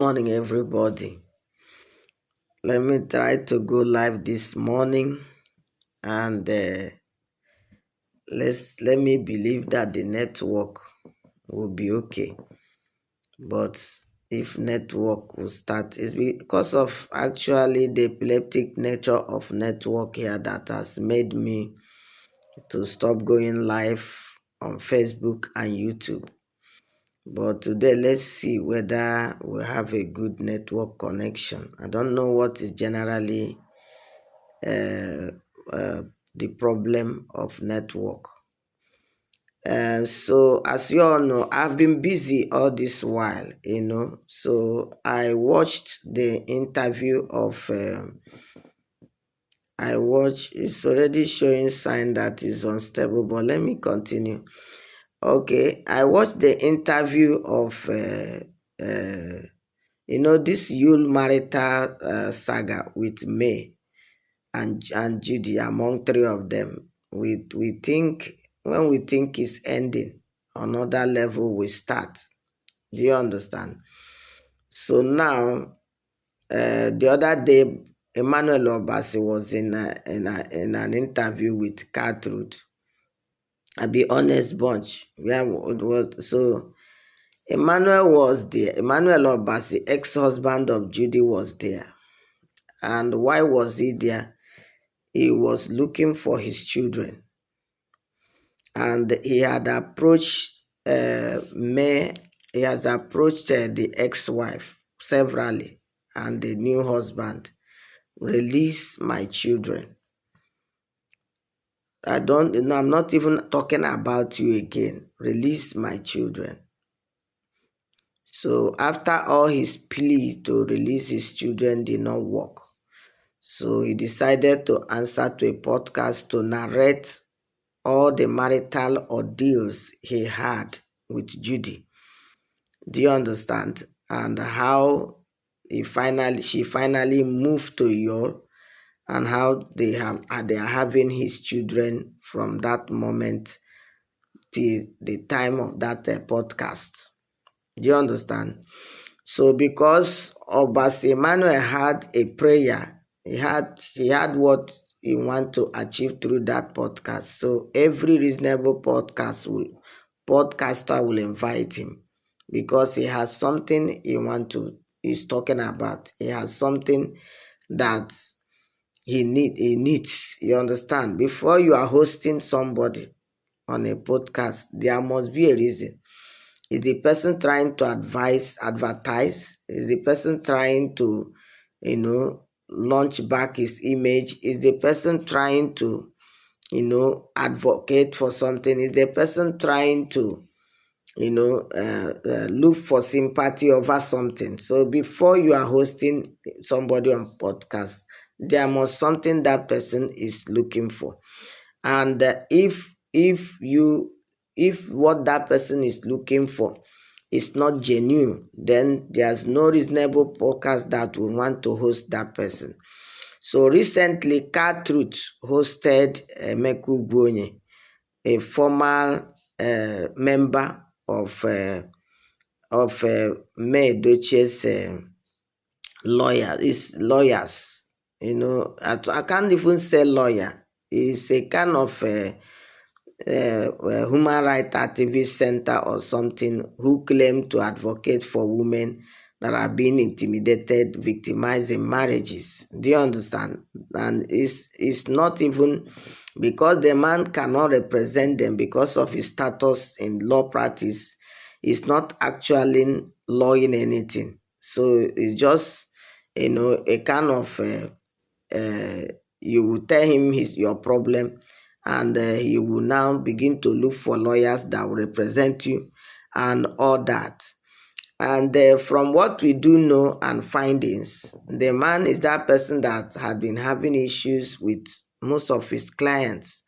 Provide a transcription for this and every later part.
Morning, everybody. Let me try to go live this morning, and let me believe that the network will be okay. But if network will start, it's because of actually the epileptic nature of network here that has made me to stop going live on Facebook and YouTube. But today, let's see whether we have a good network connection. I don't know what is generally uh, uh, the problem of network. So as you all know, I've been busy all this while. So I watched the interview of. I watched. It's already showing sign that is unstable, but let me continue. Okay, I watched the interview of. This Yule marital saga with May and Judy among three of them. We think when we think it's ending, another level will start. Do you understand? So now, the other day, Emmanuel Obasi was in an interview with Gertrude. I be honest bunch. So Emmanuel was there. Emmanuel Obasi, ex-husband of Judy, was there. And why was he there? He was looking for his children, and he had approached May. He has approached the ex-wife severally and the new husband. Release my children. I don't know. I'm not even talking about you again. Release my children. So after all his pleas to release his children did not work, so he decided to answer to a podcast to narrate all the marital ordeals he had with Judy. Do you understand? And how she finally moved to Yule, and how they are having his children from that moment till the time of that podcast. Do you understand? So because Obas Emmanuel had a prayer, he had what he want to achieve through that podcast. So every reasonable podcaster will invite him, because he has something he's talking about. He has something that he needs. You understand? Before you are hosting somebody on a podcast, there must be a reason. Is the person trying to advertise? Is the person trying to, launch back his image? Is the person trying to, advocate for something? Is the person trying to, look for sympathy over something? So before you are hosting somebody on podcast, there must something that person is looking for. And if what that person is looking for is not genuine, then there's no reasonable podcast that will want to host that person. So recently, Gertrude hosted Meku Bonye, a former member of May Doche's lawyers. I can't even say lawyer. It's a kind of human rights activist center or something, who claim to advocate for women that are being intimidated, victimized in marriages. Do you understand? And it's not even because the man cannot represent them because of his status in law practice. It's not actually lawing anything. So it's just, a kind of you will tell him your problem, and he will now begin to look for lawyers that will represent you and all that. And from what we do know and findings, the man is that person that had been having issues with most of his clients.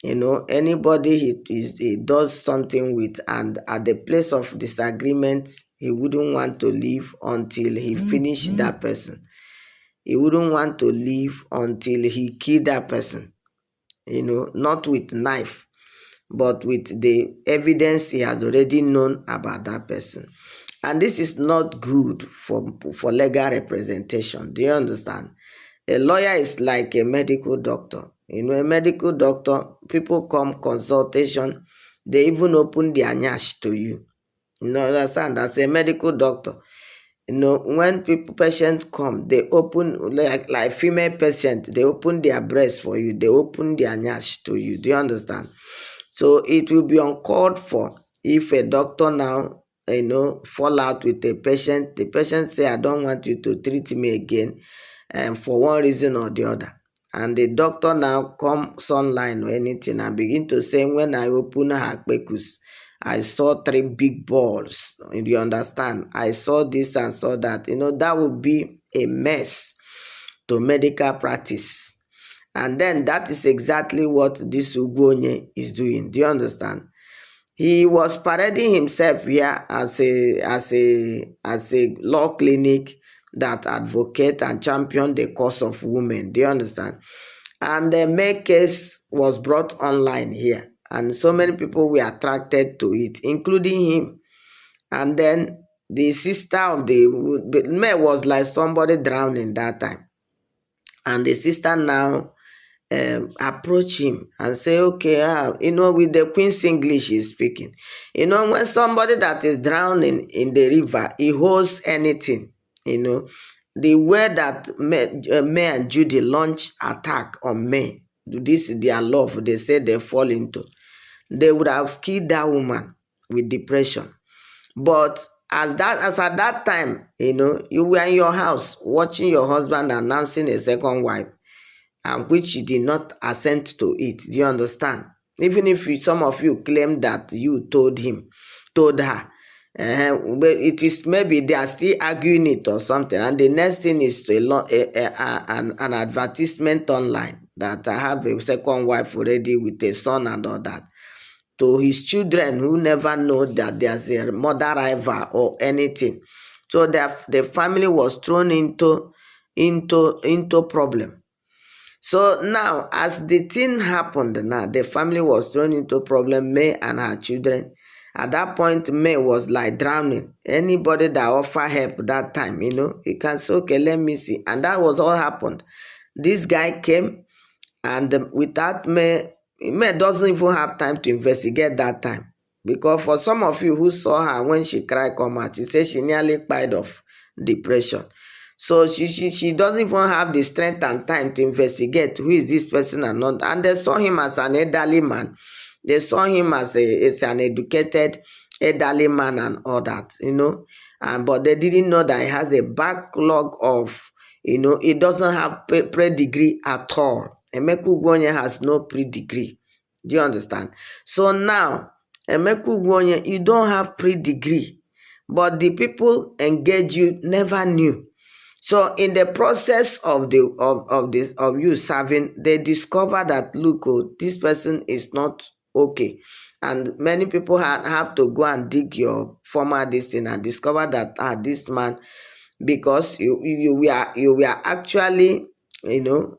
Anybody he does something with, and at the place of disagreement, he wouldn't want to leave until he finished that person. He wouldn't want to leave until he killed that person. Not with knife, but with the evidence he has already known about that person. And this is not good for legal representation. Do you understand? A lawyer is like a medical doctor. A medical doctor, people come consultation, they even open their nyash to you. Understand? As a medical doctor, when patients come, they open, like female patient, they open their breast for you, they open their nyash to you. Do you understand? So it will be uncalled for if a doctor now, fall out with a patient. The patient say, I don't want you to treat me again, for one reason or the other. And the doctor now comes online or anything and begin to say, when I open her pekus, I saw 3 big balls. You understand? I saw this and saw that. That would be a mess to medical practice. And then that is exactly what this Ugonye is doing. Do you understand? He was parading himself here as a law clinic that advocate and champion the cause of women. Do you understand? And the May case was brought online here, and so many people were attracted to it, including him. And then the sister of the May was like somebody drowning that time, and the sister now approach him and say, okay, with the Queen's English he's speaking. When somebody that is drowning in the river, he holds anything, the way that May and Judy launch attack on May, this is their love, they say they fall into, they would have killed that woman with depression. But as at that time, you were in your house watching your husband announcing a second wife, and which you did not assent to it. Do you understand? Even if some of you claim that you told her, but it is maybe they are still arguing it or something. And the next thing is an advertisement online that I have a second wife already with a son and all that. To his children who never know that there's a mother rival or anything. So the family was thrown into problem. So now, as the thing happened, now the family was thrown into problem, May and her children. At that point, May was like drowning. Anybody that offer help that time, you can say, okay, let me see. And that was all happened. This guy came, and without May doesn't even have time to investigate that time. Because for some of you who saw her when she cried come out, she said she nearly died of depression. So she doesn't even have the strength and time to investigate who is this person and not. And they saw him as an elderly man. They saw him as an educated elderly man and all that, but they didn't know that he has a backlog of, he doesn't have pre-degree at all. Emeka Ugwuonye has no pre-degree. Do you understand? So now, Emeka Ugwuonye, you don't have pre-degree, but the people engage you never knew. So in the process of you serving, they discover that, look, this person is not okay. And many people have to go and dig your former this thing and discover that this man, because you were actually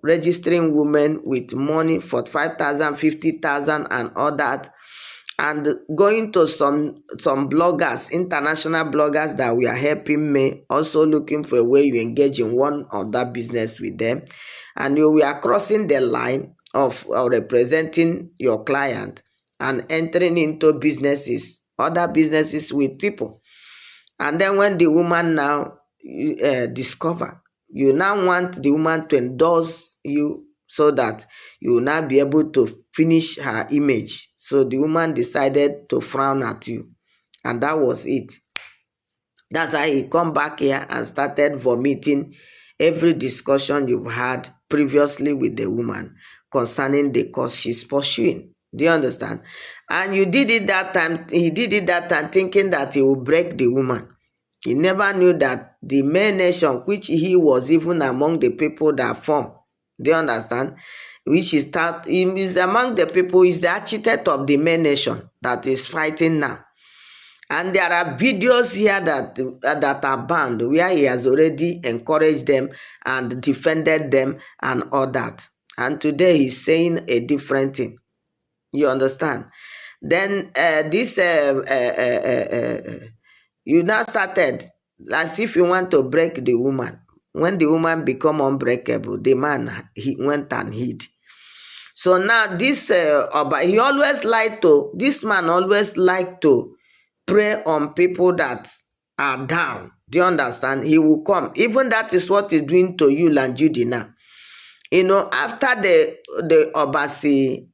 registering women with money for 5,000, 50,000 and all that, and going to some bloggers, international bloggers that we are helping me, also looking for a way you engage in one or that business with them, and we are crossing the line of representing your client and entering into other businesses with people. And then when the woman now discover, you now want the woman to endorse you so that you will now be able to finish her image. So the woman decided to frown at you. And that was it. That's how he come back here and started vomiting every discussion you've had previously with the woman concerning the cause she's pursuing. Do you understand? And you did it that time. He did it that time thinking that he would break the woman. He never knew that the May Nation, which he was even among the people that formed, do you understand? Which is that he is among the people, is the architect of the May Nation that is fighting now. And there are videos here that are banned where he has already encouraged them and defended them and all that. And today he's saying a different thing. You understand? Then this You now started as if you want to break the woman. When the woman become unbreakable, the man he went and hid. So now this Oba, he always like to, this man always like to prey on people that are down. Do you understand? He will come. Even that is what he's doing to you and Judy now. You know, after the Obasi,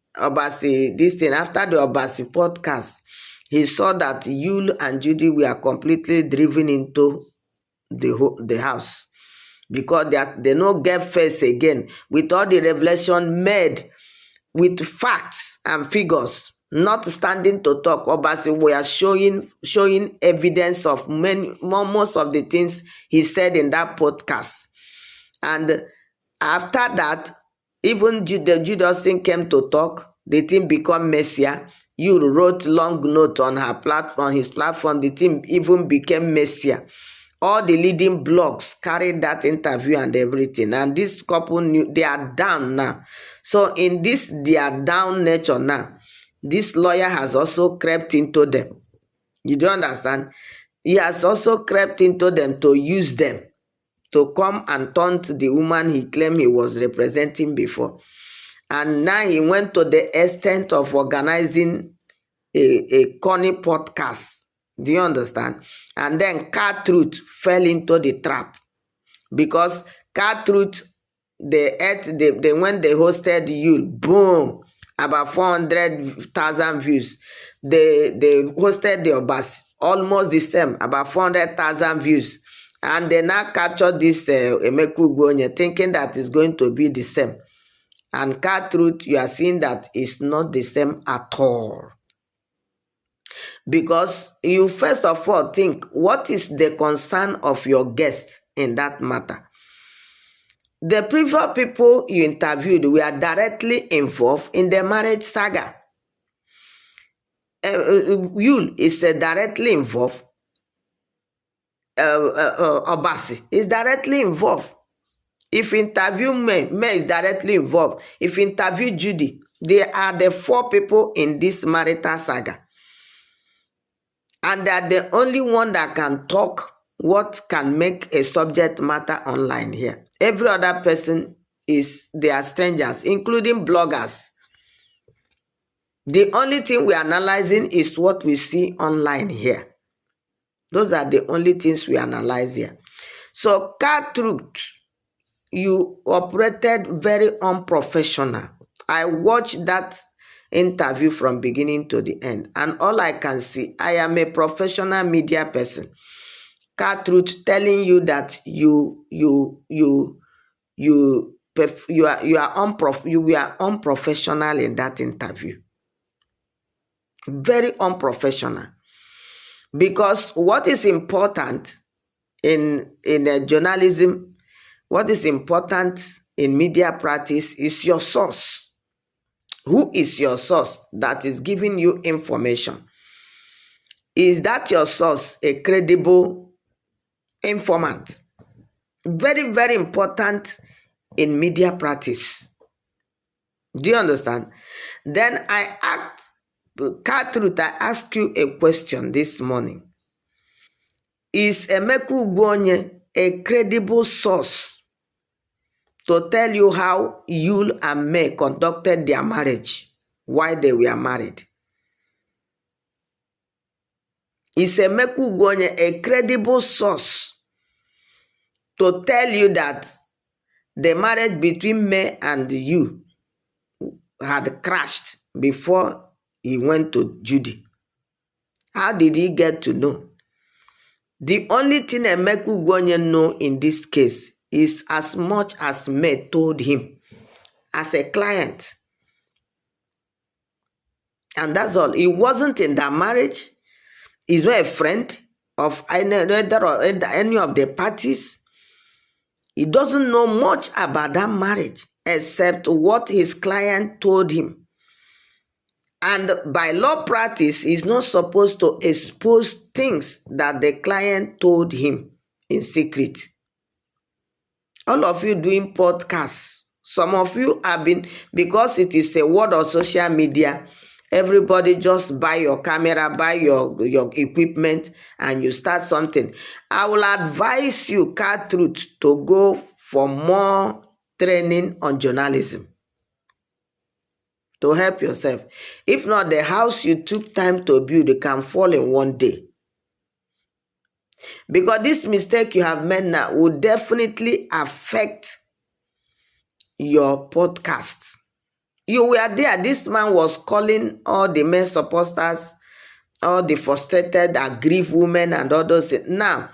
this thing, after the Obasi podcast, he saw that Yul and Judy were completely driven into the house because they no get face again with all the revelation made with facts and figures, not standing to talk. Obasi we are showing evidence of most of the things he said in that podcast. And after that, even the Judas thing came to talk, the thing become messier. You wrote long note on his platform, the thing even became messier. All the leading blogs carried that interview and everything. And this couple knew they are down now. So in this they are down nature now, this lawyer has also crept into them. You don't understand? He has also crept into them to use them to come and taunt the woman he claimed he was representing before. And now he went to the extent of organizing a corny podcast. Do you understand? And then Car Truth fell into the trap because Car Truth, when they hosted you, boom, about 400,000 views. They hosted the Obasi, almost the same, about 400,000 views. And they now captured this Emeka Ugwuonye, thinking that it's going to be the same. And Car Truth, you are seeing that it's not the same at all. Because you first of all think, what is the concern of your guest in that matter? The previous people you interviewed were directly involved in the marriage saga. Yul is directly involved. Obasi is directly involved. If interview May is directly involved. If interview Judy, they are the 4 people in this marital saga. And they are the only one that can talk what can make a subject matter online here. Every other person they are strangers, including bloggers. The only thing we are analyzing is what we see online here. Those are the only things we analyze here. So, Car Truth, you operated very unprofessional. I watched that interview from beginning to the end, and all I can see, I am a professional media person. Car Truth telling you that you are unprofessional in that interview. Very unprofessional. Because what is important in journalism, what is important in media practice is your source. Who is your source that is giving you information? Is that your source a credible informant? Very, very important in media practice. Do you understand? Then Car Truth, I asked you a question this morning. Is Emeka Ugwuonye a credible source to tell you how Yul and May conducted their marriage while they were married? Is Emeka Ugwuonye a credible source to tell you that the marriage between May and you had crashed before he went to Judy? How did he get to know? The only thing Emeka Ugwuonye know in this case is as much as May told him as a client. And that's all. He wasn't in that marriage. He's not a friend of any of the parties. He doesn't know much about that marriage except what his client told him. And by law practice, he's not supposed to expose things that the client told him in secret. All of you doing podcasts, some of you have been, because it is a word of social media, Everybody just buy your camera, buy your equipment, and you start something. I will advise you, Car Truth, to go for more training on journalism to help yourself. If not, the house you took time to build can fall in one day. Because this mistake you have made now will definitely affect your podcast. You were there. This man was calling all the men supporters, all the frustrated, aggrieved women, and all those things. Now,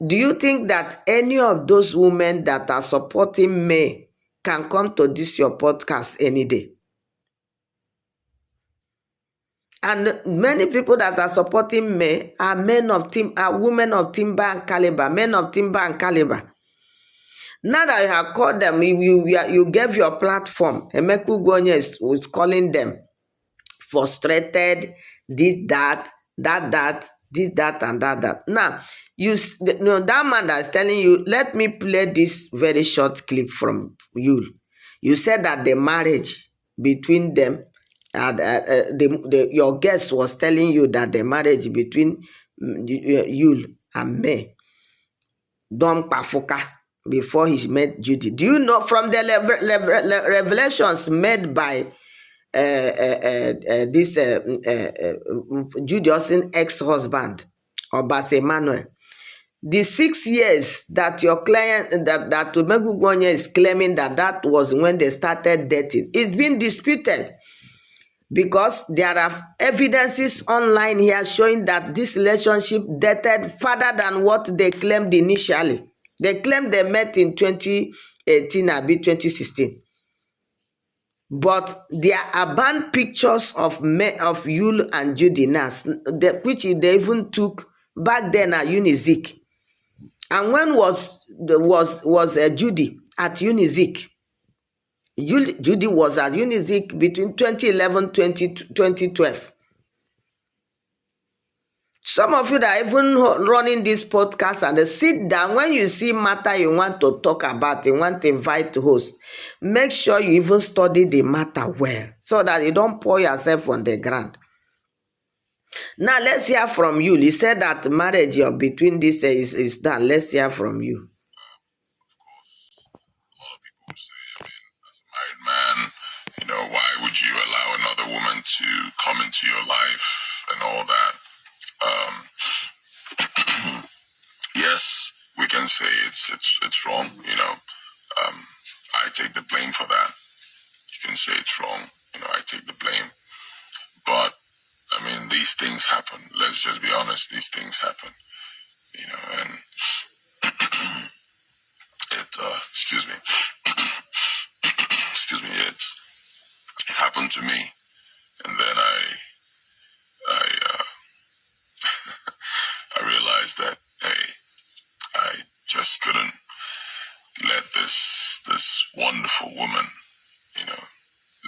do you think that any of those women that are supporting me can come to this your podcast any day? And many people that are supporting me are women of timber and caliber, men of timber and caliber. Now that you have called them, you gave your platform. Emeku Gonye is calling them frustrated, this, that, this, that, and that. Now, that man that is telling you, let me play this very short clip from you. You said that the marriage between them, your guest was telling you that the marriage between you and me, Dom Pafuka, before he met Judy. Do you know from the revelations made by this Judy Austin ex-husband, Obase Emmanuel, the 6 years that your client, that Emeku Gonye is claiming that was when they started dating, it's been disputed because there are evidences online here showing that this relationship dated further than what they claimed initially. They claimed they met in 2018 or 2016. But there are banned pictures of Yul and Judy Nas, which they even took back then at Unizik. And when was Judy at Unizik? Judy was at Unizik between 2011 and 2012. Some of you that are even running this podcast and they sit down, when you see matter you want to talk about, you want to invite the host, make sure you even study the matter well so that you don't pour yourself on the ground. Now let's hear from you. You said that marriage between this is done. Let's hear from you. Man, why would you allow another woman to come into your life and all that? Yes, we can say it's wrong. I take the blame for that. You can say it's wrong. I take the blame. But I mean, these things happen. Let's just be honest. These things happen. And excuse me. Excuse me. It happened to me, and then I realized that, hey, I just couldn't let this wonderful woman,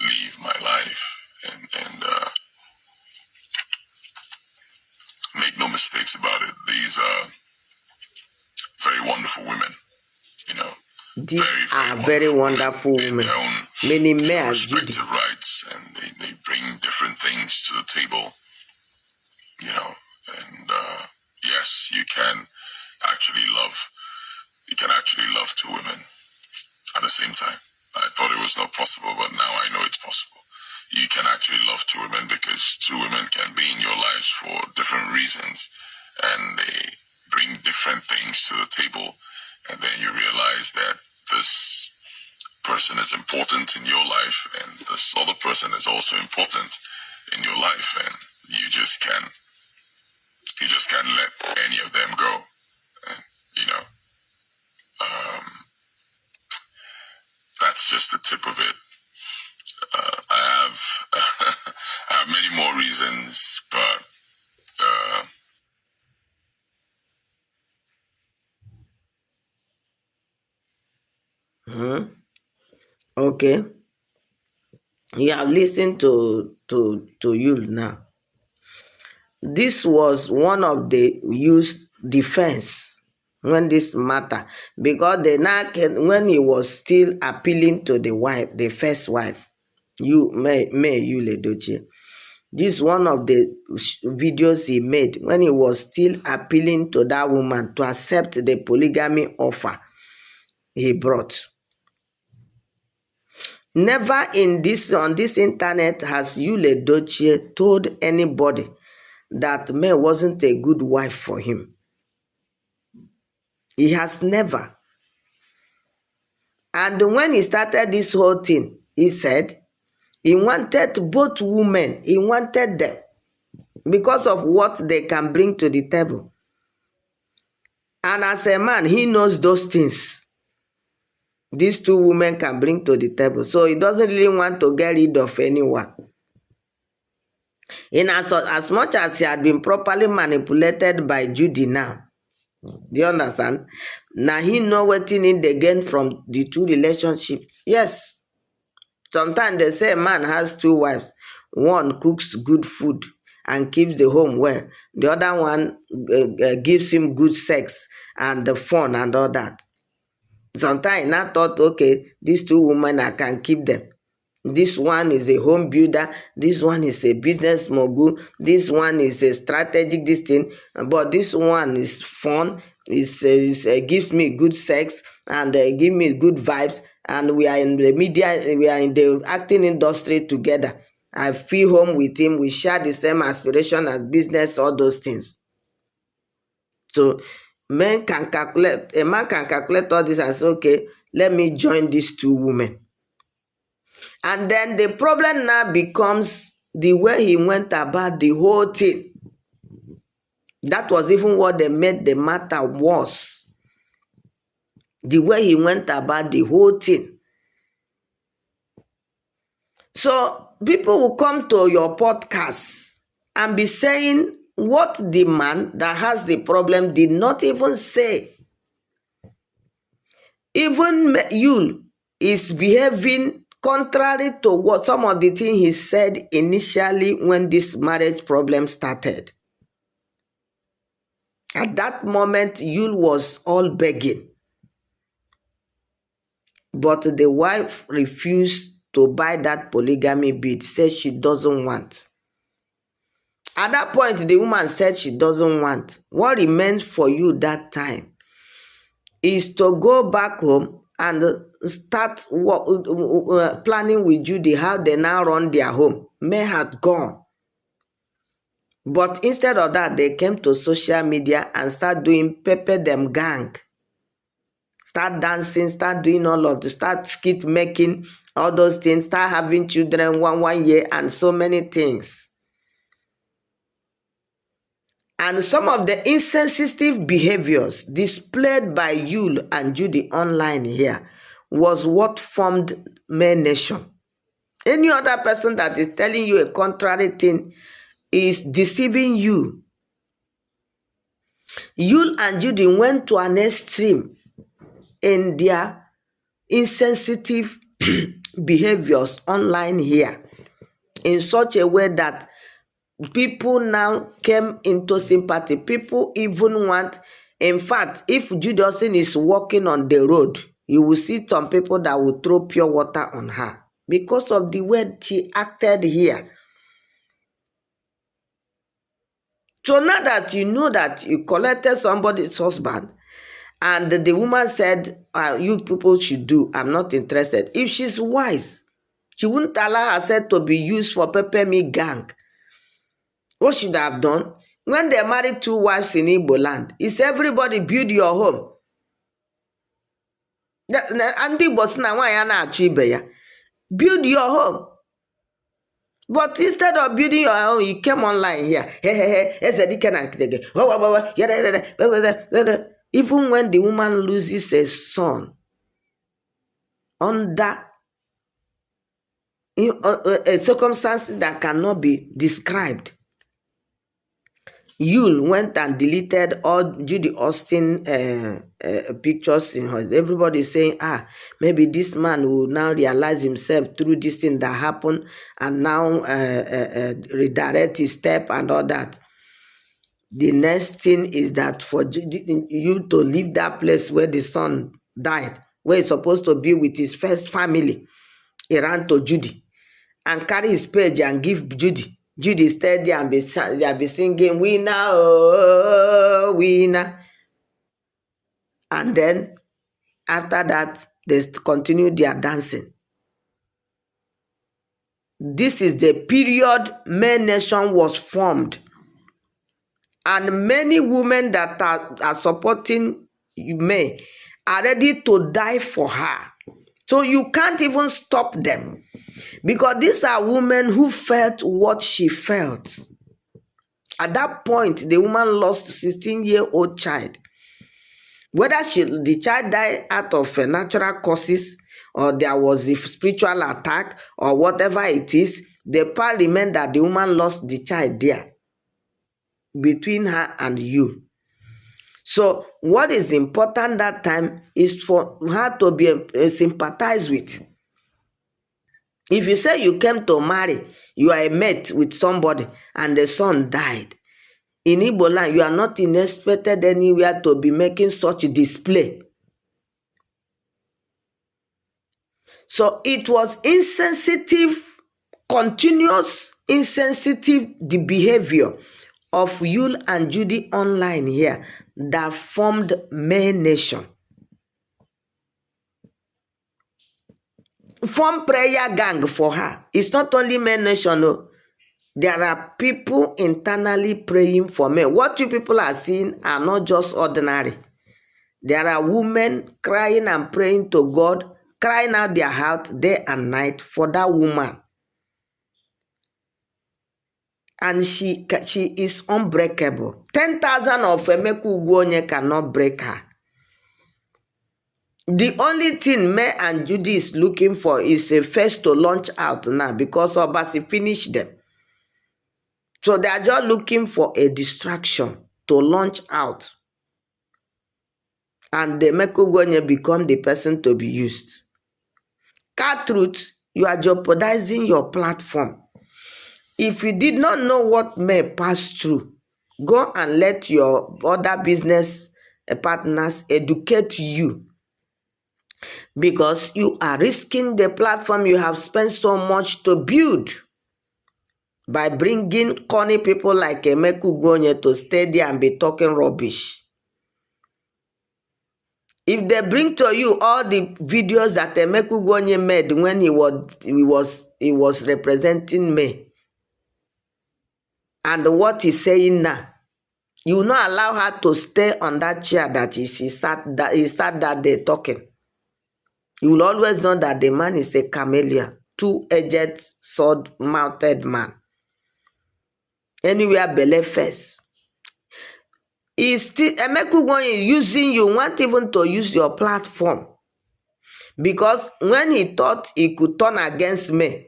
leave my life, and make no mistakes about it. These are very wonderful women, These are very wonderful women. Many men respective rights, and they bring different things to the table, and yes, you can actually love two women at the same time. I thought it was not possible, but now I know it's possible. You can actually love two women because two women can be in your lives for different reasons, and they bring different things to the table, and then you realize that this person is important in your life, and this other person is also important in your life, and you just can't let any of them go. And, that's just the tip of it. I have many more reasons, but okay. You have listened to you now. This was one of the used defense when this matter, because when he was still appealing to the wife, the first wife, Yul Edochie, This is one of the videos he made when he was still appealing to that woman to accept the polygamy offer he brought. Never on this internet has Yul Edochie told anybody that May wasn't a good wife for him. He has never. And when he started this whole thing, he said he wanted both women. He wanted them because of what they can bring to the table. And as a man, he knows those things these two women can bring to the table. So he doesn't really want to get rid of anyone. In as much as he had been properly manipulated by Judy now, do you understand? Now he know what he need again from the two relationships. Yes. Sometimes they say a man has two wives. One cooks good food and keeps the home well. The other one gives him good sex and the fun and all that. Sometimes I thought, okay, these two women, I can keep them. This one is a home builder. This one is a business mogul. This one is a strategic this thing. But this one is fun. Gives me good sex and give me good vibes. And we are in the media. We are in the acting industry together. I feel home with him. We share the same aspiration as business, all those things. So a man can calculate all this and say, okay, let me join these two women. And then the problem now becomes the way he went about the whole thing. That was even what they made the matter worse. The way he went about the whole thing. So people will come to your podcast and be saying what the man that has the problem did not even say. Even Yul is behaving contrary to what some of the things he said initially when this marriage problem started. At that moment, Yul was all begging. But the wife refused to buy that polygamy bid, said she doesn't want. At that point, the woman said she doesn't want. What remains for you that time is to go back home and start planning with Judy how they now run their home. May had gone. But instead of that, they came to social media and start doing pepper them gang. Start dancing, start doing all of this, start skit making, all those things, start having children 1 year and so many things. And some of the insensitive behaviors displayed by Yul and Judy online here was what formed May Nation. Any other person that is telling you a contrary thing is deceiving you. Yul and Judy went to an extreme in their insensitive behaviors online here in such a way that people now came into sympathy. People even want, in fact, if Judy Austin is walking on the road, you will see some people that will throw pure water on her because of the way she acted here. So now that you know that you collected somebody's husband, and the woman said, you people should do, I'm not interested. If she's wise, she wouldn't allow herself to be used for pepper me gang. What should I have done? When they married 2 wives in Igbo land, is everybody build your home. Build your home. But instead of building your home, you came online here. Even when the woman loses a son under circumstances that cannot be described, Yul went and deleted all Judy Austin pictures in hers. Everybody is saying, maybe this man will now realize himself through this thing that happened and now redirect his step and all that. The next thing is that for you to leave that place where the son died, where he's supposed to be with his first family, he ran to Judy and carry his page and give Judy Judy steady and be singing, winner, oh, winner. And then after that, they continue their dancing. This is the period May Nation was formed. And many women that are supporting May are ready to die for her. So you can't even stop them. Because these are women who felt what she felt. At that point, the woman lost a 16-year-old child. Whether the child died out of natural causes or there was a spiritual attack or whatever it is, the part remained that the woman lost the child there between her and you. So what is important that time is for her to be sympathized with. If you say you came to marry, you are a mate with somebody and the son died. In Igbo land, you are not expected anywhere to be making such a display. So it was insensitive, continuous insensitive the behavior of Yul and Judy online here that formed May Nation. Form prayer gang for her. It's not only May Nation, no. There are people internally praying for May. What you people are seeing are not just ordinary. There are women crying and praying to God, crying out their heart day and night for that woman. And she is unbreakable. 10,000 of Emeka Ugwuonye cannot break her. The only thing May and Judy is looking for is a face to launch out now because Obasi finished them. So they are just looking for a distraction to launch out. And the Emeka Ugwuonye become the person to be used. Cat truth, you are jeopardizing your platform. If you did not know what May passed through, go and let your other business partners educate you. Because you are risking the platform you have spent so much to build by bringing corny people like Emeka Ugwuonye to stay there and be talking rubbish. If they bring to you all the videos that Emeka Ugwuonye made when he was representing May, and what he's saying now, you will not allow her to stay on that chair that he sat that day talking. You will always know that the man is a chameleon, two-edged, sword-mounted man. Anywhere belly face. Emeka Ugwuonye is using you, want even to use your platform. Because when he thought he could turn against me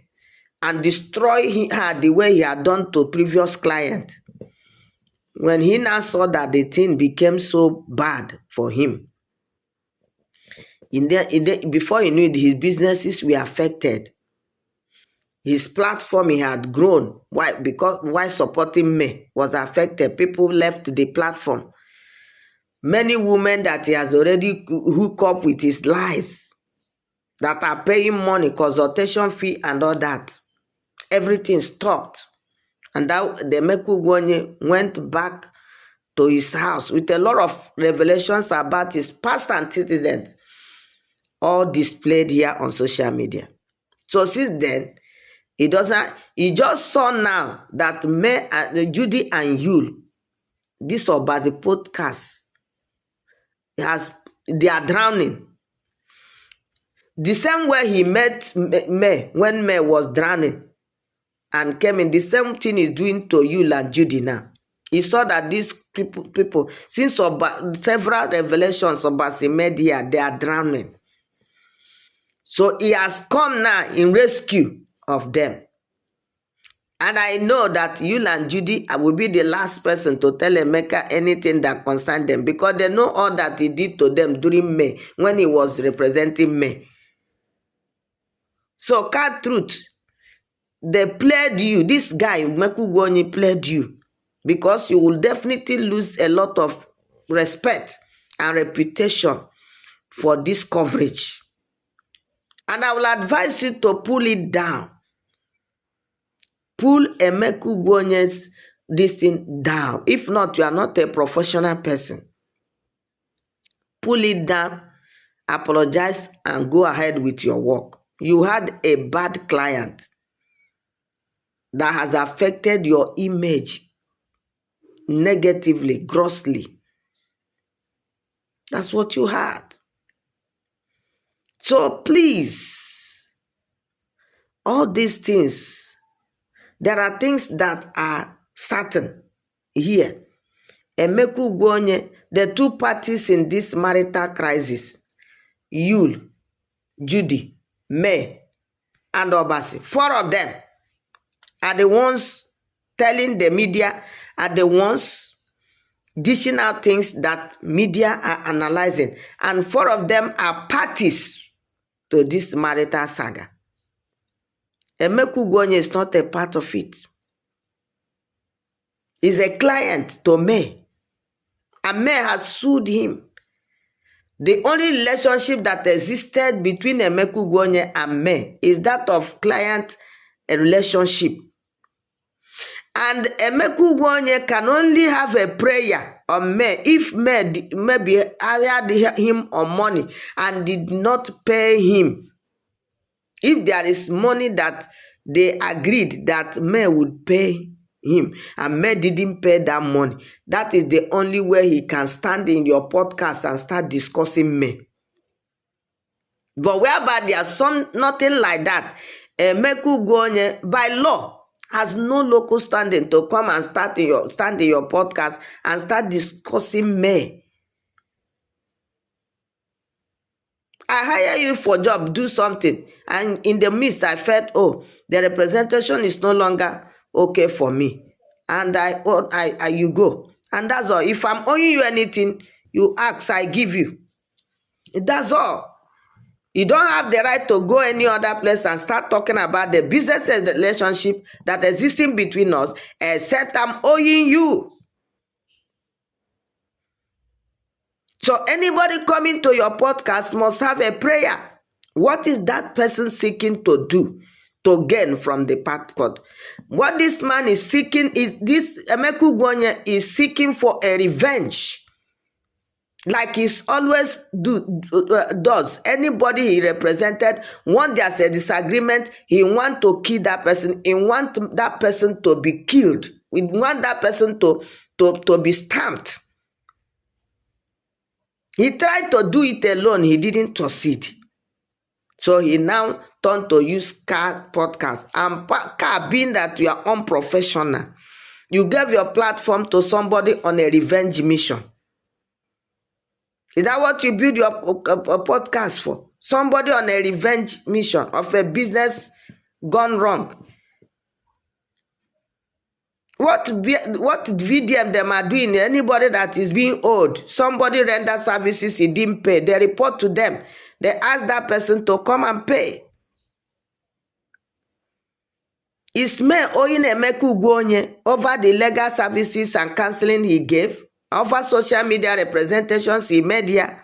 and destroy her the way he had done to previous client, when he now saw that the thing became so bad for him, before he knew it, his businesses were affected. His platform he had grown. Why? Because why supporting me was affected. People left the platform. Many women that he has already hooked up with his lies that are paying money, consultation fee and all that. Everything stopped. And that the Emeka Ugwuonye went back to his house with a lot of revelations about his past antecedents, all displayed here on social media. So since then, he just saw now that May and Judy and Yul, this about the podcast, they are drowning. The same way he met May when May was drowning and came in, the same thing is doing to Yul and Judy now. He saw that these people since several revelations about media, they are drowning. So he has come now in rescue of them. And I know that Yul and Judy will be the last person to tell Emeka anything that concerns them, because they know all that he did to them during May, when he was representing May. So, cat truth, they played you. This guy, Emeka Ugwuonye, played you, because you will definitely lose a lot of respect and reputation for this coverage. And I will advise you to pull it down. pull Emeka Ugwuonye's this thing down. If not, you are not a professional person. Pull it down, apologize, and go ahead with your work. You had a bad client that has affected your image negatively, grossly. That's what you had. So please, all these things, there are things that are certain here. Emeka Ugwuonye, the two parties in this marital crisis, Yul, Judy, May, and Obasi, 4 of them are the ones telling the media, are the ones dishing out things that media are analyzing, and 4 of them are parties to this marital saga. Emeka Ugwuonye is not a part of it. He's a client to May, and May has sued him. The only relationship that existed between Emeka Ugwuonye and May is that of client relationship. And Emeka Ugwuonye can only have a prayer on May if May maybe hired him on money and did not pay him. If there is money that they agreed that May would pay him and May didn't pay that money, that is the only way he can stand in your podcast and start discussing May. But whereby there's nothing like that, Emeka Ugwuonye by law has no local standing to come and stand in your podcast and start discussing May. I hire you for job, do something, and in the midst I felt, oh, the representation is no longer okay for me, and you go, and that's all. If I'm owing you anything, you ask, I give you. That's all. You don't have the right to go any other place and start talking about the business relationship that existing between us, except I'm owing you. So anybody coming to your podcast must have a prayer. What is that person seeking to do to gain from the podcast? What this man is seeking is this Emeka Ugwuonye is seeking for a revenge. Like he's always does. Anybody he represented, when there's a disagreement, he want to kill that person. He want that person to be killed. We want that person to be stamped. He tried to do it alone. He didn't succeed. So he now turned to use Car podcast. And Car, being that you are unprofessional, you gave your platform to somebody on a revenge mission. Is that what you build your podcast for? Somebody on a revenge mission of a business gone wrong. What VDM them are doing, anybody that is being owed, somebody render services he didn't pay, they report to them. They ask that person to come and pay. Is May owing Emeka Ugwuonye over the legal services and counseling he gave? Over social media representations in media?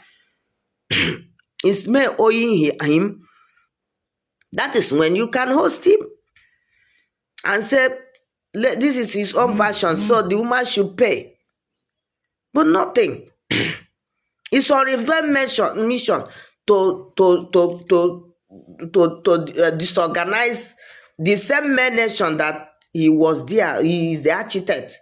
Is May owing him? That is when you can host him and say, this is his own version, so the woman should pay. But nothing. It's a revenge mission to disorganize the same nation that he was there. He is the architect.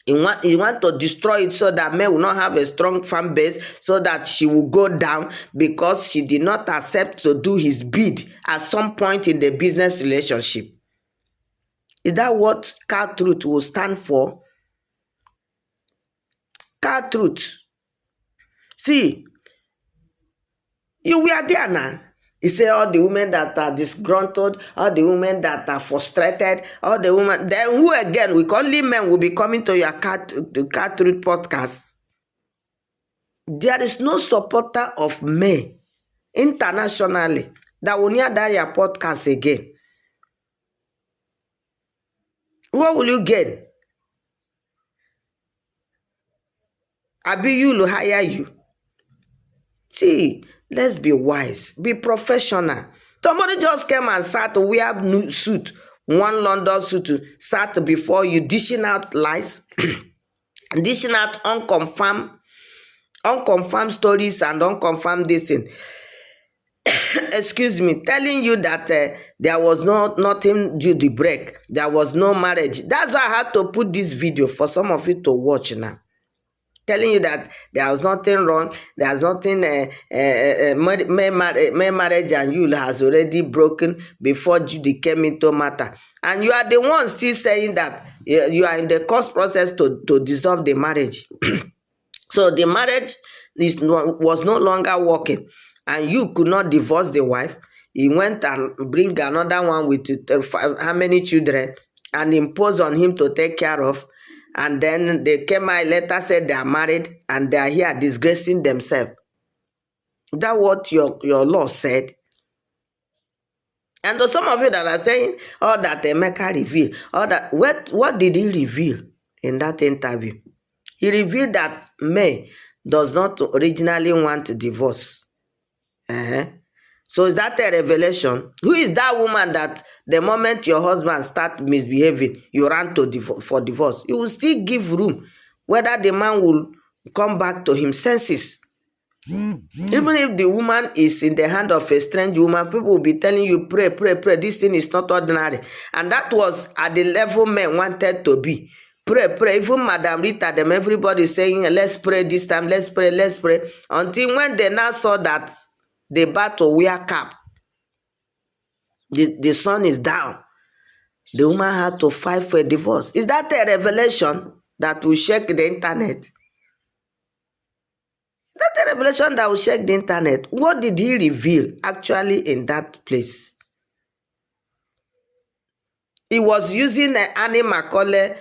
He want to destroy it so that May will not have a strong fan base, so that she will go down because she did not accept to do his bid at some point in the business relationship. Is that what Car Truth will stand for? Car Truth. See, you were there now. You say all the women that are disgruntled, all the women that are frustrated, all the women. Then who again? Only men will be coming to your Car Truth podcast. There is no supporter of May internationally that will near that your podcast again. What will you gain? Abi you will hire you. See, let's be wise, be professional. Somebody just came and sat to wear new suit, one London suit sat before you dishing out lies, dishing out unconfirmed stories and unconfirmed this thing. Excuse me, telling you that there was nothing due the break, there was no marriage. That's why I had to put this video for some of you to watch now. Telling you that there was nothing wrong, there's nothing, marriage and you has already broken before Judy came into matter. And you are the one still saying that you are in the court process to dissolve the marriage. So the marriage was no longer working, and you could not divorce the wife. He went and bring another one with how many children and impose on him to take care of. And then they came out later, said they are married and they are here disgracing themselves. Is that what your law said? And to some of you that are saying, all that Emeka revealed, all that, what did he reveal in that interview? He revealed that May does not originally want a divorce. So is that a revelation? Who is that woman that the moment your husband starts misbehaving, you run to for divorce? You will still give room whether the man will come back to his senses. Even if the woman is in the hand of a strange woman, people will be telling you, pray, pray, pray. This thing is not ordinary. And that was at the level men wanted to be. Pray, pray. Even Madam Rita, them, everybody saying, let's pray this time, let's pray, let's pray. Until when they now saw that the battle wear cap, the sun is down, the woman had to fight for a divorce. Is that a revelation that will shake the internet? That's a revelation that will shake the internet. What did he reveal actually in that place? He was using Annie Macaulay,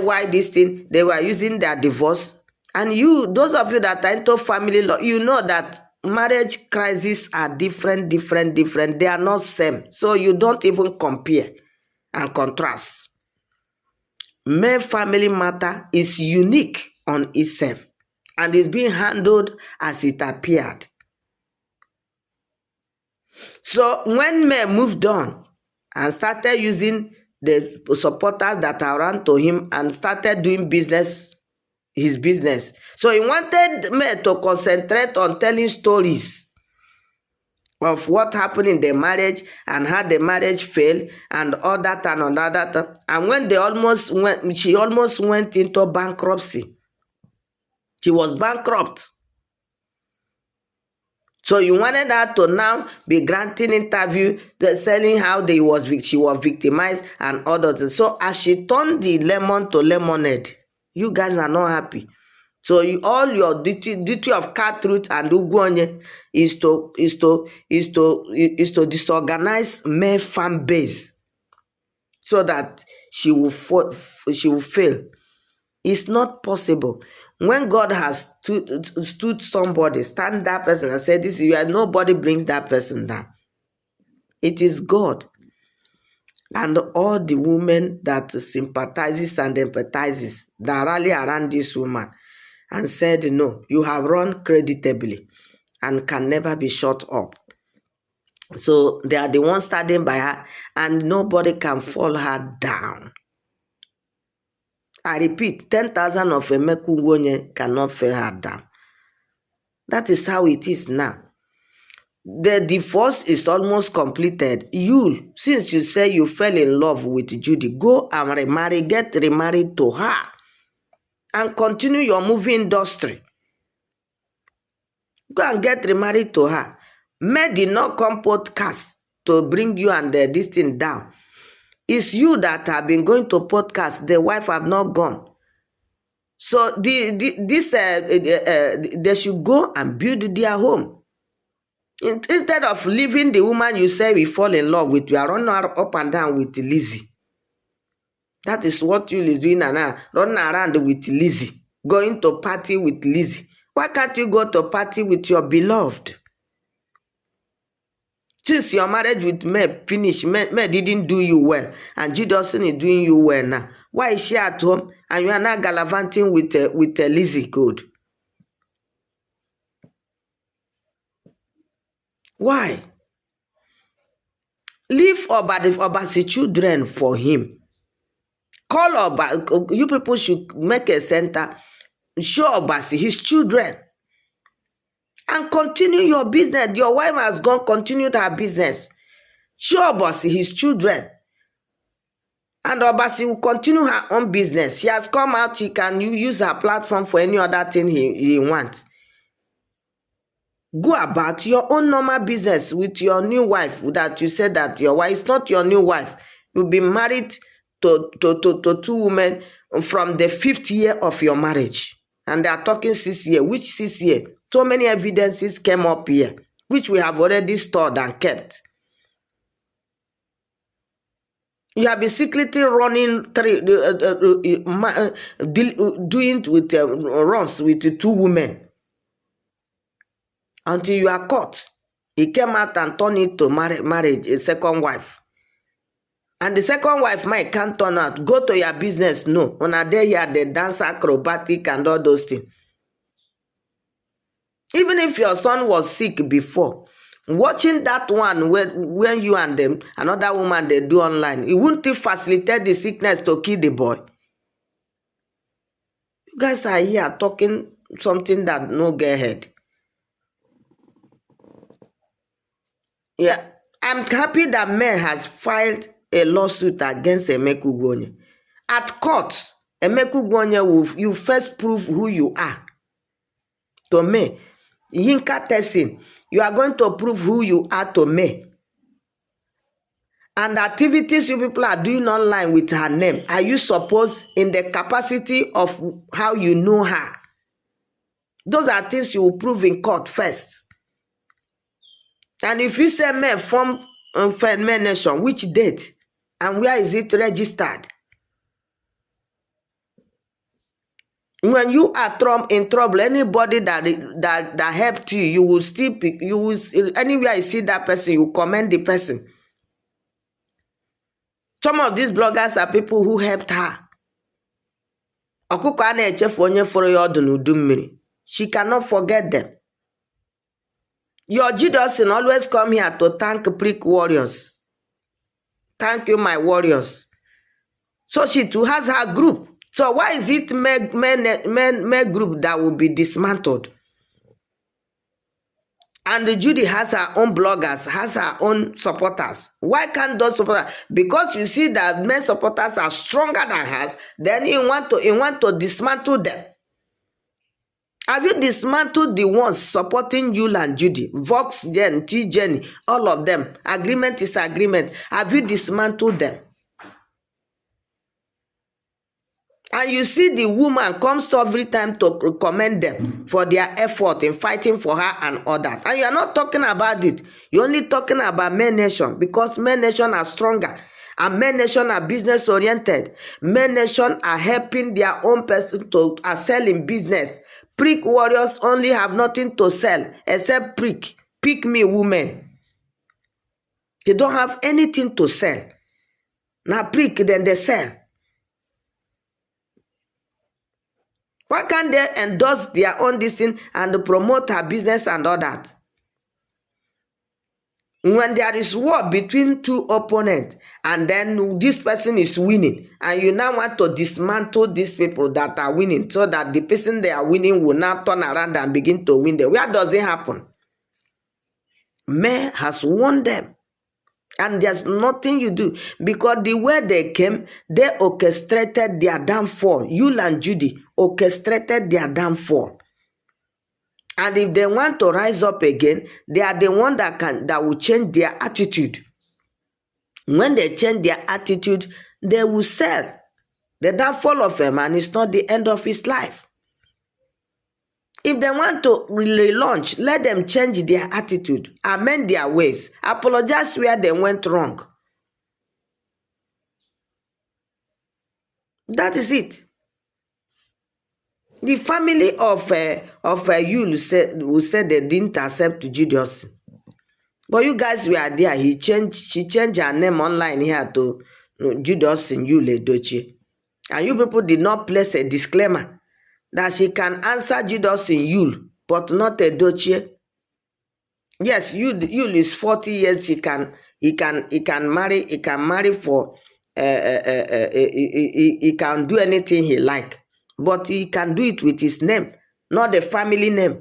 why this thing, they were using their divorce. And you, those of you that are into family law, you know that marriage crises are different. They are not same. So you don't even compare and contrast. Male family matter is unique on itself and is being handled as it appeared. So when men moved on and started using the supporters that are around to him and started doing his business. So he wanted men to concentrate on telling stories of what happened in the marriage and how the marriage failed and all that and all that. And when she almost went into bankruptcy. She was bankrupt. So you wanted her to now be granting interview, telling how she was victimized and all that. So as she turned the lemon to lemonade, you guys are not happy. So all your duty of cat root and uguonye is to disorganize male fan base so that she will fail. It's not possible. When God has stood somebody, stand that person and say, "This is nobody brings that person down." It is God. And all the women that sympathizes and empathizes that rally around this woman and said, "No, you have run creditably and can never be shut up." So they are the ones standing by her and nobody can fall her down. I repeat, 10,000 of Emeku Wonye cannot fall her down. That is how it is now. The divorce is almost completed. You, since you say you fell in love with Judy, go and remarry, get remarried to her and continue your movie industry. Go and get remarried to her. Men did not come podcast to bring you and this thing down. It's you that have been going to podcast. The wife have not gone. So they should go and build their home. Instead of leaving the woman you say we fall in love with, you are running up and down with Lizzie. That is what you is doing now. Running around with Lizzie. Going to party with Lizzie. Why can't you go to party with your beloved? Since your marriage with May finished, May didn't do you well, and Judson is doing you well now. Why is she at home and you are now gallivanting with Lizzie Good? Why? Leave Obasi children for him. Call Oba. You people should make a center. Show Obasi his children. And continue your business. Your wife has gone, continued her business. Show Obasi his children. And Obasi will continue her own business. She has come out. She can use her platform for any other thing he wants. Go about your own normal business with your new wife. That you said that your wife is not your new wife. You'll be married to 2 women from the 5th year of your marriage. And they are talking 6 years. Which 6 years? So many evidences came up here, which we have already stored and kept. You have been secretly running, doing with runs with 2 women. Until you are caught. He came out and turned it to marriage, a second wife. And the second wife might can't turn out. Go to your business. No. On a day here, they dance acrobatic and all those things. Even if your son was sick before, watching that one when you and them, another woman they do online, it wouldn't facilitate the sickness to kill the boy. You guys are here talking something that no get head. Yeah, I'm happy that May has filed a lawsuit against Emeka Ugwuonye. At court, Emeka Ugwuonye you first prove who you are. To me, Yinka Tessin, you are going to prove who you are to me. And activities you people are doing online with her name, are you supposed in the capacity of how you know her? Those are things you will prove in court first. And if you say May from May Nation, which date and where is it registered? When you are in trouble, anybody that helped you, you will still pick, anywhere you see that person, you commend the person. Some of these bloggers are people who helped her. She cannot forget them. Your Judas always come here to thank prick warriors. Thank you, my warriors. So she too has her group. So why is it men group that will be dismantled? And Judy has her own bloggers, has her own supporters. Why can't those supporters? Because you see that men supporters are stronger than hers, then you want to dismantle them. Have you dismantled the ones supporting Yul and Judy? Vox, Jen, T. Jenny, all of them. Agreement is agreement. Have you dismantled them? And you see the woman comes every time to commend them for their effort in fighting for her and all that. And you are not talking about it. You're only talking about Men Nation because Men Nation are stronger. And Men Nation are business oriented. Men Nation are helping their own person to sell in business. Prick warriors only have nothing to sell except prick. Pick me women. They don't have anything to sell. Now prick, then they sell. Why can't they endorse their own this thing and promote her business and all that? When there is war between 2 opponents and then this person is winning and you now want to dismantle these people that are winning so that the person they are winning will now turn around and begin to win them. Where does it happen? May has won them. And there's nothing you do because the way they came, they orchestrated their downfall. Yul and Judy orchestrated their downfall. And if they want to rise up again, they are the one that will change their attitude. When they change their attitude, they will sell. The downfall of a man is not the end of his life. If they want to relaunch, let them change their attitude, amend their ways, apologize where they went wrong. That is it. The family of Yul said they didn't accept Judas. But you guys were there. She changed her name online here to Judas and Yul Edochie. And you people did not place a disclaimer that she can answer Judas and Yul, but not Edochie. Yes, Yul is 40 years. He can marry for he can do anything he like, but he can do it with his name, not the family name.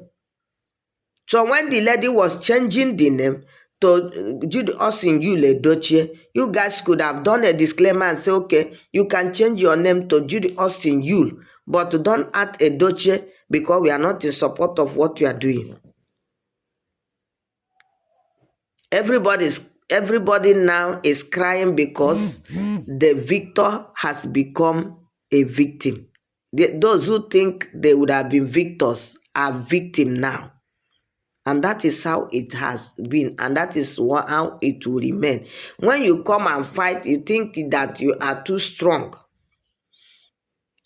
So when the lady was changing the name to Jude Austin Yul Edochie, you guys could have done a disclaimer and say, okay, you can change your name to Jude Austin Yul, but don't add Edochie because we are not in support of what you are doing. Everybody now is crying because the victor has become a victim. Those who think they would have been victors are victim now. And that is how it has been, and that is how it will remain. When you come and fight, you think that you are too strong.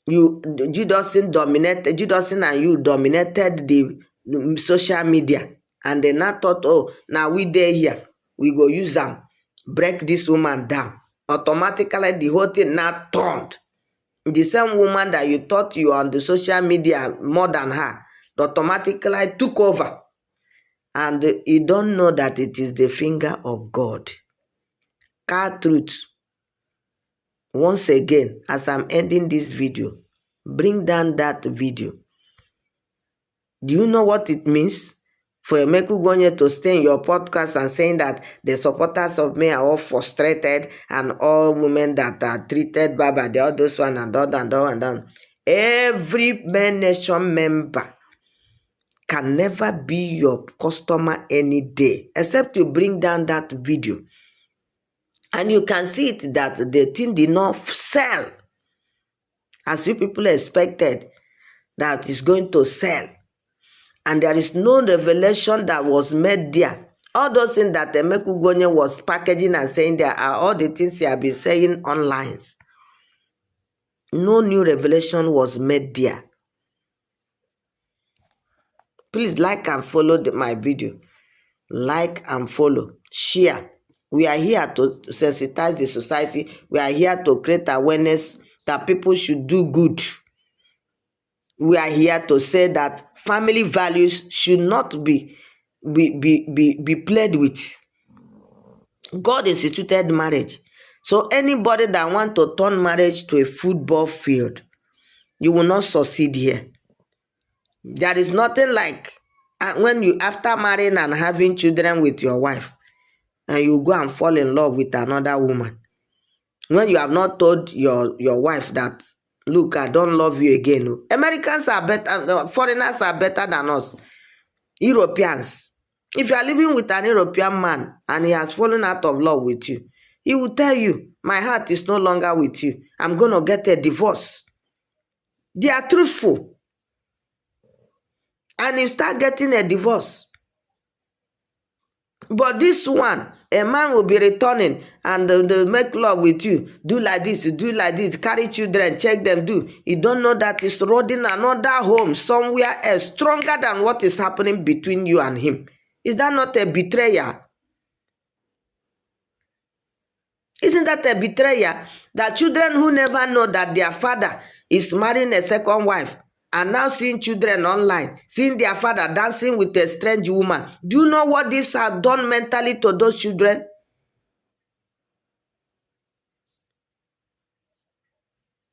Judosin and you dominated the social media, and they now thought, oh, now we there here, we go use them, break this woman down. Automatically, the whole thing now turned. The same woman that you thought you on the social media more than her, automatically took over. And you don't know that it is the finger of God. Car truth. Once again, as I'm ending this video, bring down that video. Do you know what it means for Emeka Ugonye to stay in your podcast and saying that the supporters of me are all frustrated and all women that are treated bad by the all those one and all and all and all? Every Men Nation member can never be your customer any day, except you bring down that video. And you can see it that the thing did not sell as you people expected that is going to sell. And there is no revelation that was made there. All those things that Emeka Ugonye was packaging and saying there are all the things he has been saying online. No new revelation was made there. Please like and follow my video. Like and follow. Share. We are here to sensitize the society. We are here to create awareness that people should do good. We are here to say that family values should not be played with. God instituted marriage. So anybody that wants to turn marriage to a football field, you will not succeed here. There is nothing like when you, after marrying and having children with your wife, and you go and fall in love with another woman. When you have not told your wife that, look, I don't love you again. Americans are better, foreigners are better than us. Europeans. If you are living with an European man and he has fallen out of love with you, he will tell you, my heart is no longer with you. I'm going to get a divorce. They are truthful. And you start getting a divorce. But this one, a man will be returning and they'll make love with you. Do like this, do like this, carry children, check them, do. You don't know that he's rodding another home somewhere else, stronger than what is happening between you and him. Is that not a betrayal? Isn't that a betrayal? That children who never know that their father is marrying a second wife and now seeing children online, seeing their father dancing with a strange woman. Do you know what this has done mentally to those children?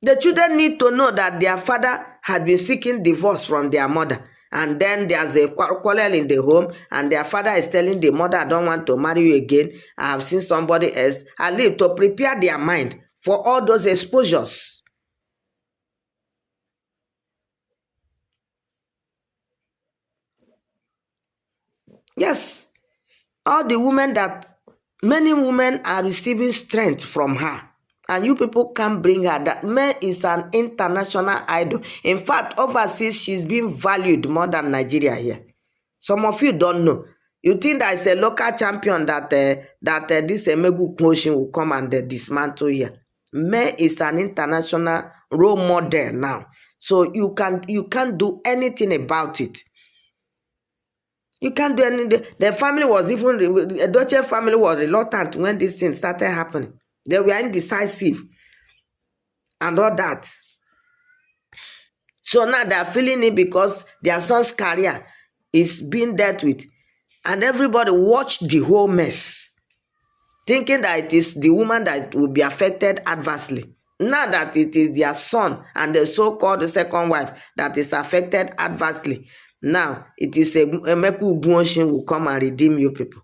The children need to know that their father had been seeking divorce from their mother. And then there's a quarrel in the home and their father is telling the mother, I don't want to marry you again. I have seen somebody else. At least to prepare their mind for all those exposures. Yes, all the women that, many women are receiving strength from her. And you people can't bring her. That man is an international idol. In fact, overseas, she's being valued more than Nigeria here. Some of you don't know. You think that it's a local champion that this Emeka Ugonye will come and dismantle here. Man is an international role model now. So you can't do anything about it. You can't do anything. The family was even, the Edochie family was reluctant when this thing started happening. They were indecisive and all that. So now they're feeling it because their son's career is being dealt with. And everybody watched the whole mess. thinking that it is the woman that will be affected adversely. Now that it is their son and the so-called second wife that is affected adversely, now it is Emeka Ugwuonyi will come and redeem you people.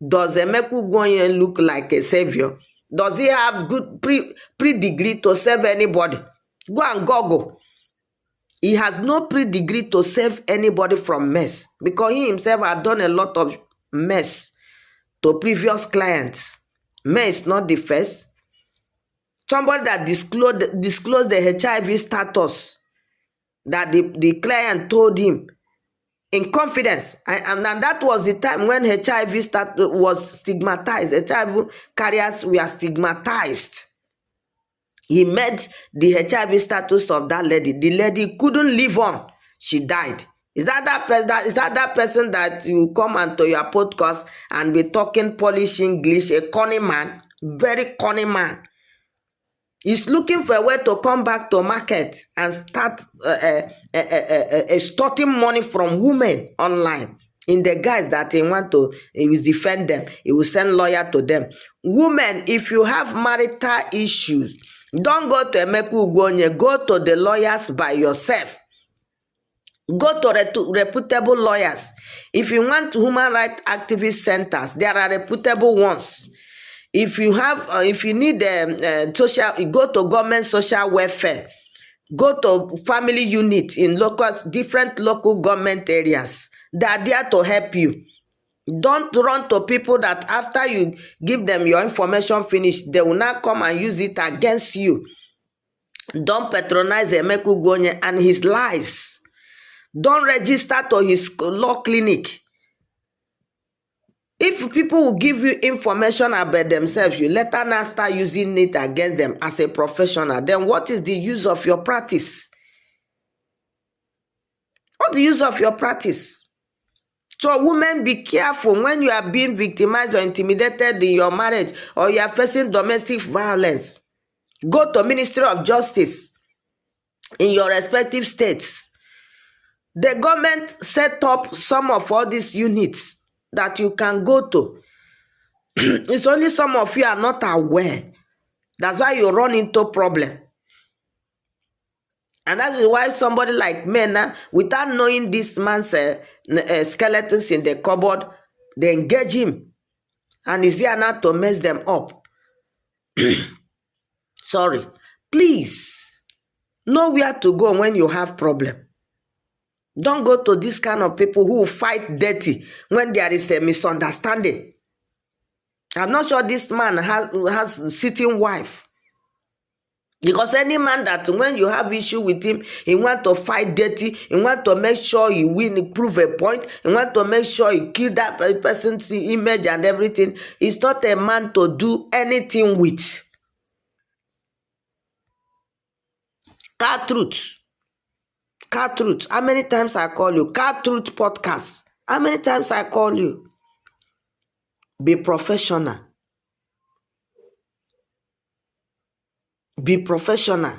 Does Emeka Ugwuonyi look like a savior? Does he have good pre-degree to save anybody? Go and Google. He has no pre-degree to save anybody from mess, because he himself had done a lot of mess to previous clients. Mess not the first. Somebody that disclosed the HIV status that the client told him in confidence. And that was the time when HIV was stigmatized. HIV carriers were stigmatized. He met the HIV status of that lady. The lady couldn't live on. She died. Is that person that you come onto your podcast and be talking Polish English, a cunning man, very cunning man? He's looking for a way to come back to market and start extorting money from women online. In the guise that he will defend them, he will send lawyer to them. Women, if you have marital issues, don't go to Emeka Ugwuonyi. Go to the lawyers by yourself. Go to reputable lawyers. If you want human rights activist centers, there are reputable ones. If you need social, go to government social welfare. Go to family unit in different local government areas. They are there to help you. Don't run to people that after you give them your information finished, they will not come and use it against you. Don't patronize Emeka Ugwuonyi and his lies. Don't register to his law clinic. If people will give you information about themselves, you later now start using it against them as a professional, then what is the use of your practice? What's the use of your practice? So women, be careful when you are being victimized or intimidated in your marriage, or you are facing domestic violence. Go to Ministry of Justice in your respective states. The government set up some of all these units that you can go to. It's only some of you are not aware. That's why you run into problem. And that is why somebody like me now, without knowing this man's skeletons in the cupboard, they engage him. And he's here now to mess them up. Sorry. Please, know where to go when you have problem. Don't go to this kind of people who fight dirty when there is a misunderstanding. I'm not sure this man has sitting wife. Because any man that when you have issue with him, he want to fight dirty, he want to make sure he win, prove a point, he want to make sure he kill that person's image and everything. He's not a man to do anything with. Car Truth. Car Truth. How many times I call you? Car Truth podcast. How many times I call you? Be professional. Be professional.